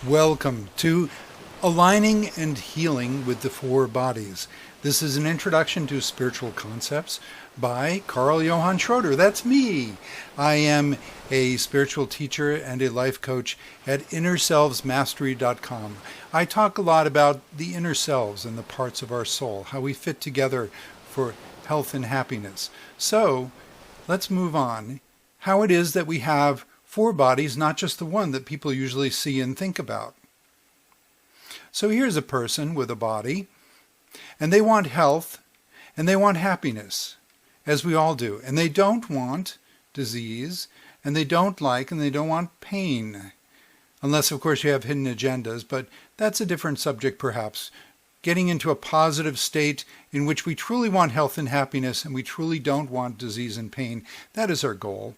Welcome to Aligning and Healing with the Four Bodies. This is an introduction to spiritual concepts by Carl Johann Schroeder. That's me. I am a spiritual teacher and a life coach at InnerSelvesMastery.com. I talk a lot about the inner selves and the parts of our soul, how we fit together for health and happiness. So let's move on. How it is that we have four bodies, not just the one that people usually see and think about. So here's a person with a body, and they want health, and they want happiness, as we all do. And they don't want disease, and they don't like, and they don't want pain. Unless, of course, you have hidden agendas, but that's a different subject, perhaps. Getting into a positive state in which we truly want health and happiness, and we truly don't want disease and pain. That is our goal.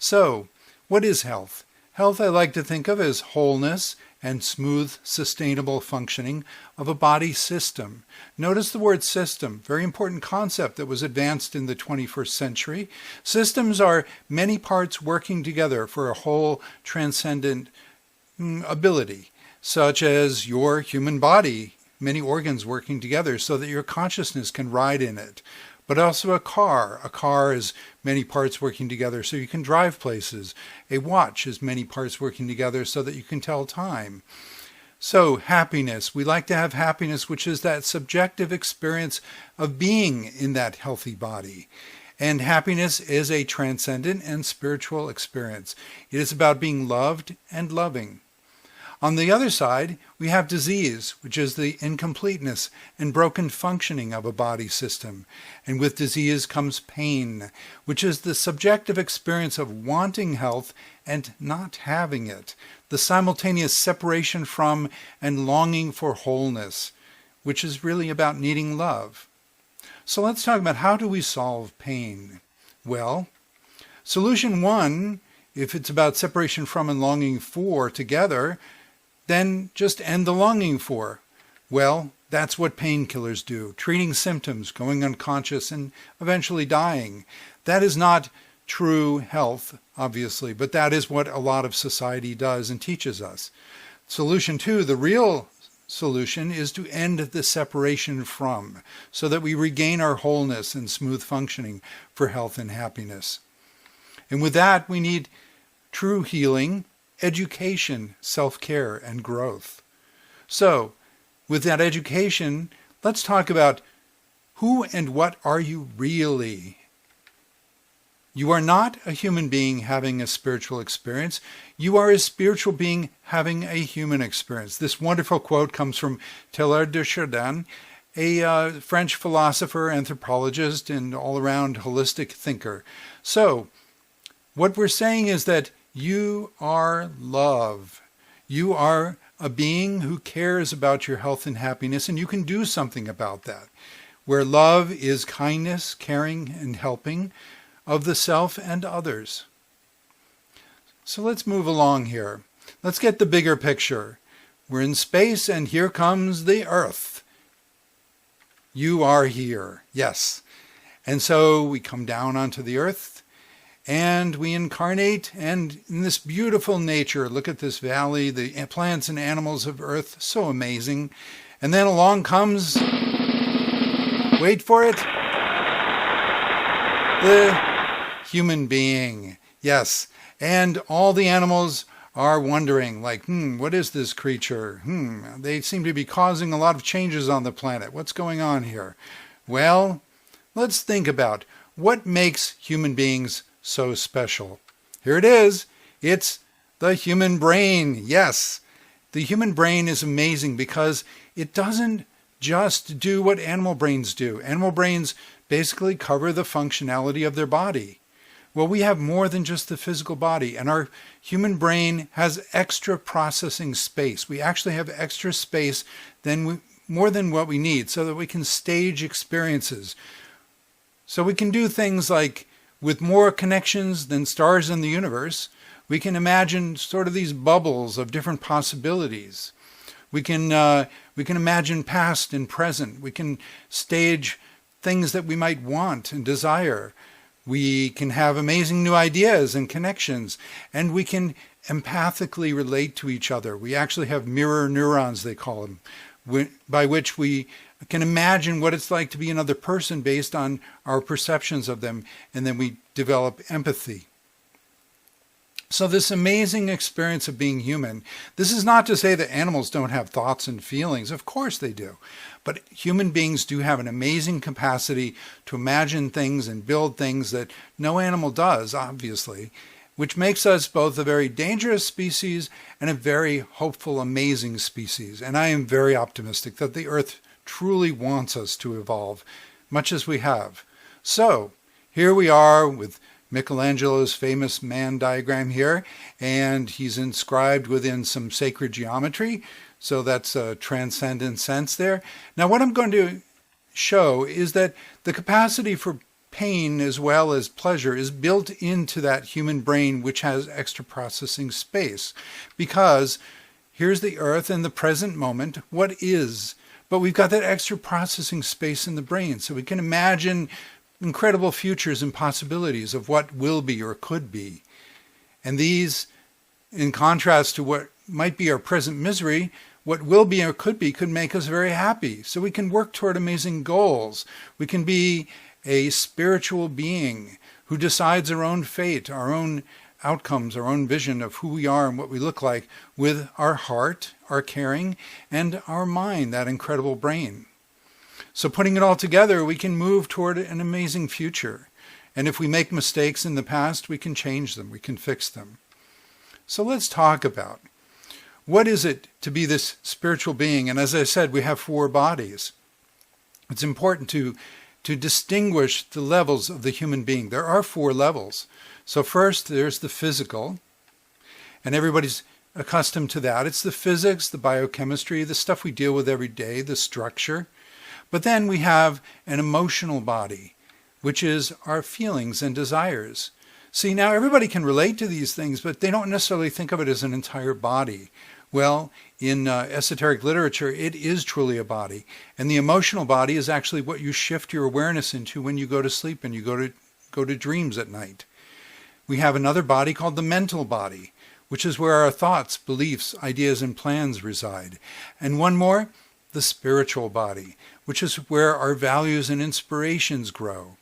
So, what is health? Health I like to think of as wholeness and smooth, sustainable functioning of a body system. Notice the word system, very important concept that was advanced in the 21st century. Systems are many parts working together for a whole transcendent ability, such as your human body, many organs working together so that your consciousness can ride in it. But also a car. A car is many parts working together so you can drive places. A watch is many parts working together so that you can tell time. So happiness. We like to have happiness, which is that subjective experience of being in that healthy body. And happiness is a transcendent and spiritual experience. It is about being loved and loving. On the other side, we have disease, which is the incompleteness and broken functioning of a body system. And with disease comes pain, which is the subjective experience of wanting health and not having it, the simultaneous separation from and longing for wholeness, which is really about needing love. So let's talk about how do we solve pain? Well, solution one, if it's about separation from and longing for together, then just end the longing for. Well, that's what painkillers do, treating symptoms, going unconscious, and eventually dying. That is not true health, obviously, but that is what a lot of society does and teaches us. Solution two, the real solution, is to end the separation from, so that we regain our wholeness and smooth functioning for health and happiness. And with that, we need true healing, education, self-care, and growth. So, with that education, let's talk about who and what are you really? You are not a human being having a spiritual experience. You are a spiritual being having a human experience. This wonderful quote comes from Teilhard de Chardin, a French philosopher, anthropologist, and all-around holistic thinker. So, what we're saying is that you are love. You are a being who cares about your health and happiness, and you can do something about that. Where love is kindness, caring, and helping of the self and others. So let's move along here. Let's get the bigger picture. We're in space, and here comes the Earth. You are here, yes. And so we come down onto the Earth, and we incarnate, and in this beautiful nature, look at this valley, the plants and animals of Earth, so amazing. And then along comes, wait for it, the human being. Yes, and all the animals are wondering, like, what is this creature? They seem to be causing a lot of changes on the planet. What's going on here? Well, let's think about what makes human beings so special. Here it is. It's the human brain. Yes, the human brain is amazing because it doesn't just do what animal brains do. Animal brains basically cover the functionality of their body. Well, we have more than just the physical body, and our human brain has extra processing space. We actually have extra space more than what we need so that we can stage experiences. So we can do things like, with more connections than stars in the universe, we can imagine sort of these bubbles of different possibilities. We can imagine past and present. We can stage things that we might want and desire. We can have amazing new ideas and connections, and we can empathically relate to each other. We actually have mirror neurons, they call them, by which we can imagine what it's like to be another person based on our perceptions of them, and then we develop empathy. So this amazing experience of being human, this is not to say that animals don't have thoughts and feelings. Of course they do. But human beings do have an amazing capacity to imagine things and build things that no animal does, obviously, which makes us both a very dangerous species and a very hopeful, amazing species. And I am very optimistic that the Earth truly wants us to evolve, much as we have. So here we are with Michelangelo's famous man diagram here, and he's inscribed within some sacred geometry, so that's a transcendent sense there. Now what I'm going to show is that the capacity for pain as well as pleasure is built into that human brain, which has extra processing space, because here's the Earth in the present moment, what is, but we've got that extra processing space in the brain, so we can imagine incredible futures and possibilities of what will be or could be. And these, in contrast to what might be our present misery, what will be or could be could make us very happy. So we can work toward amazing goals. We can be a spiritual being who decides our own fate, our own outcomes, our own vision of who we are and what we look like with our heart, our caring, and our mind, that incredible brain. So putting it all together, we can move toward an amazing future. And if we make mistakes in the past, we can change them, we can fix them. So let's talk about what is it to be this spiritual being. And as I said, we have 4 bodies. It's important to distinguish the levels of the human being. There are 4 levels. So first, there's the physical, and everybody's accustomed to that. It's the physics, the biochemistry, the stuff we deal with every day, the structure. But then we have an emotional body, which is our feelings and desires. See, now everybody can relate to these things, but they don't necessarily think of it as an entire body. Well, in esoteric literature, it is truly a body. And the emotional body is actually what you shift your awareness into when you go to sleep and you go to dreams at night. We have another body called the mental body, which is where our thoughts, beliefs, ideas, and plans reside. And one more, the spiritual body, which is where our values and inspirations grow.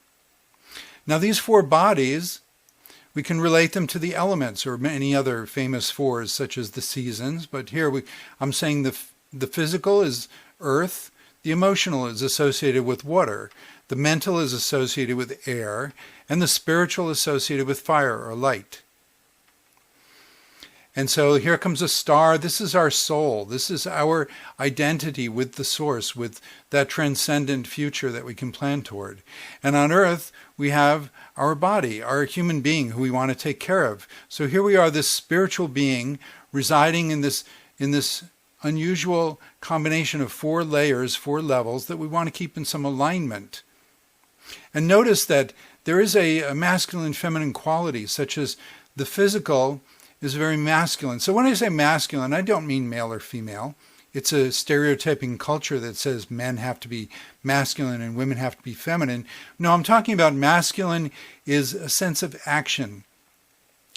Now these 4 bodies, we can relate them to the elements or many other famous 4s, such as the seasons. But here I'm saying the physical is earth, the emotional is associated with water, the mental is associated with air, and the spiritual is associated with fire or light. And so here comes a star. This is our soul. This is our identity with the source, with that transcendent future that we can plan toward. And on earth, we have our body, our human being who we want to take care of. So here we are, this spiritual being residing in this unusual combination of 4 layers, 4 levels that we want to keep in some alignment. And notice that there is a masculine, feminine quality, such as the physical is very masculine. So when I say masculine, I don't mean male or female. It's a stereotyping culture that says men have to be masculine and women have to be feminine. No, I'm talking about masculine is a sense of action,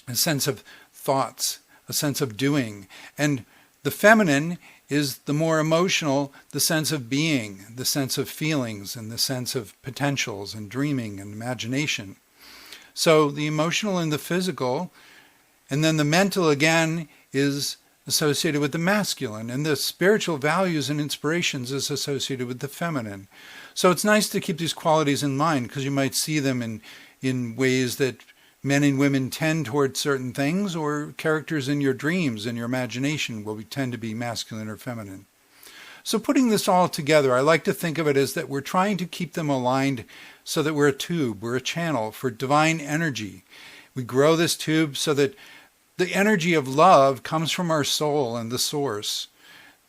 a sense of thoughts, a sense of doing. And the feminine is the more emotional, the sense of being, the sense of feelings, and the sense of potentials and dreaming and imagination. So the emotional and the physical, and then the mental again is associated with the masculine, and the spiritual values and inspirations is associated with the feminine. So it's nice to keep these qualities in mind, because you might see them in ways that men and women tend toward certain things, or characters in your dreams and your imagination will tend to be masculine or feminine. So putting this all together, I like to think of it as that we're trying to keep them aligned so that we're a tube, we're a channel for divine energy. We grow this tube so that the energy of love comes from our soul and the source.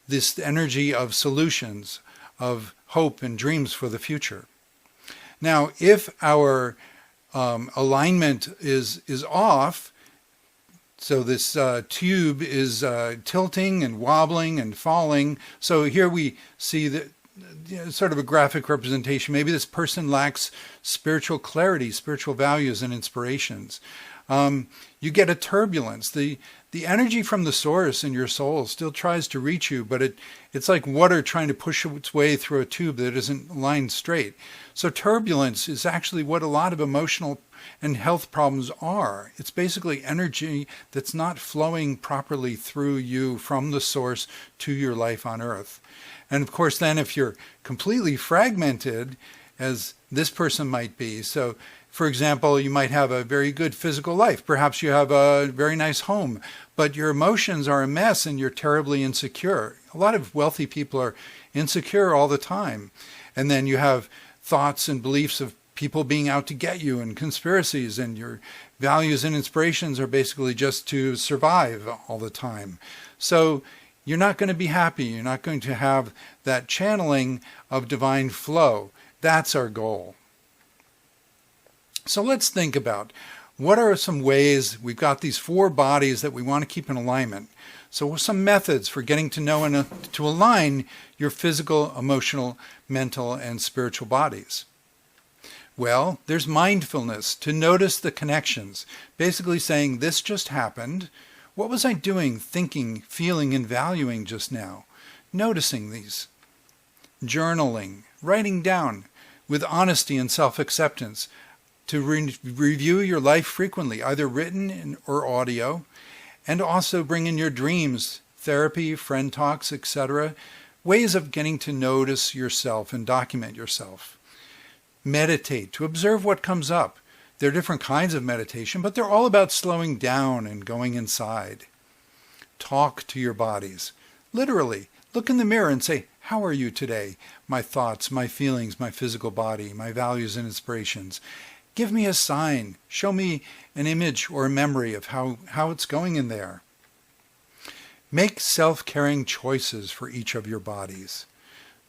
This energy of solutions, of hope and dreams for the future. Now, if our alignment is off, so this tube is tilting and wobbling and falling. So here we see that sort of a graphic representation. Maybe this person lacks spiritual clarity, spiritual values and inspirations. You get a turbulence. The energy from the source in your soul still tries to reach you, but it's like water trying to push its way through a tube that isn't lined straight. So turbulence is actually what a lot of emotional and health problems are. It's basically energy that's not flowing properly through you from the source to your life on earth. And of course, then if you're completely fragmented, as this person might be, so for example, you might have a very good physical life. Perhaps you have a very nice home, but your emotions are a mess and you're terribly insecure. A lot of wealthy people are insecure all the time. And then you have thoughts and beliefs of people being out to get you and conspiracies, and your values and inspirations are basically just to survive all the time. So you're not going to be happy. You're not going to have that channeling of divine flow. That's our goal. So let's think about what are some ways we've got these 4 bodies that we want to keep in alignment. So some methods for getting to know and to align your physical, emotional, mental, and spiritual bodies. Well, there's mindfulness, to notice the connections. Basically saying, this just happened. What was I doing, thinking, feeling, and valuing just now? Noticing these. Journaling, writing down with honesty and self-acceptance. To review your life frequently, either written or audio, and also bring in your dreams, therapy, friend talks, etc. Ways of getting to notice yourself and document yourself. Meditate, to observe what comes up. There are different kinds of meditation, but they're all about slowing down and going inside. Talk to your bodies. Literally, look in the mirror and say, how are you today? My thoughts, my feelings, my physical body, my values and inspirations. Give me a sign. Show me an image or a memory of how it's going in there. Make self-caring choices for each of your bodies.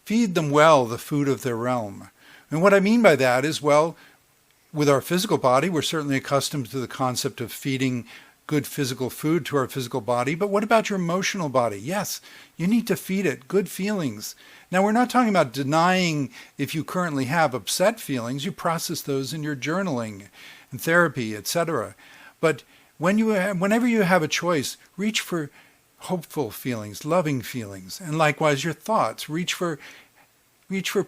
Feed them well the food of their realm. And what I mean by that is, well, with our physical body, we're certainly accustomed to the concept of feeding good physical food to our physical body. But what about your emotional body? Yes, you need to feed it good feelings. Now, we're not talking about denying if you currently have upset feelings. You process those in your journaling and therapy, etc. But whenever you have a choice, reach for hopeful feelings, loving feelings, and likewise your thoughts. Reach for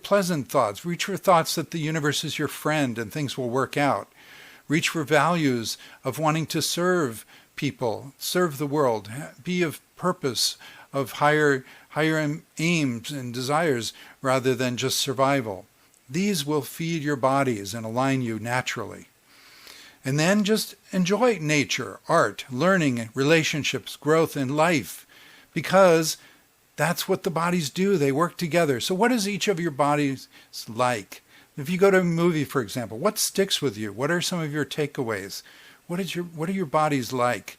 pleasant thoughts. Reach for thoughts that the universe is your friend and things will work out. Reach for values of wanting to serve people, serve the world, be of purpose, of higher aims and desires rather than just survival. These will feed your bodies and align you naturally. And then just enjoy nature, art, learning, relationships, growth, and life, because that's what the bodies do. They work together. So what is each of your bodies like? If you go to a movie, for example, what sticks with you? What are some of your takeaways? What are your bodies like?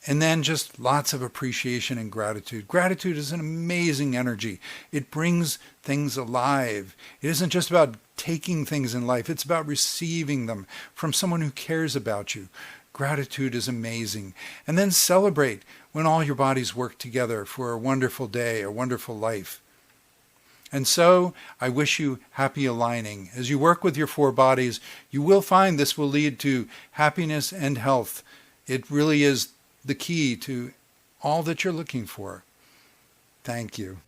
And then just lots of appreciation and gratitude. Gratitude is an amazing energy. It brings things alive. It isn't just about taking things in life. It's about receiving them from someone who cares about you. Gratitude is amazing. And then celebrate when all your bodies work together for a wonderful day, a wonderful life. And so I wish you happy aligning. As you work with your 4 bodies, you will find this will lead to happiness and health. It really is the key to all that you're looking for. Thank you.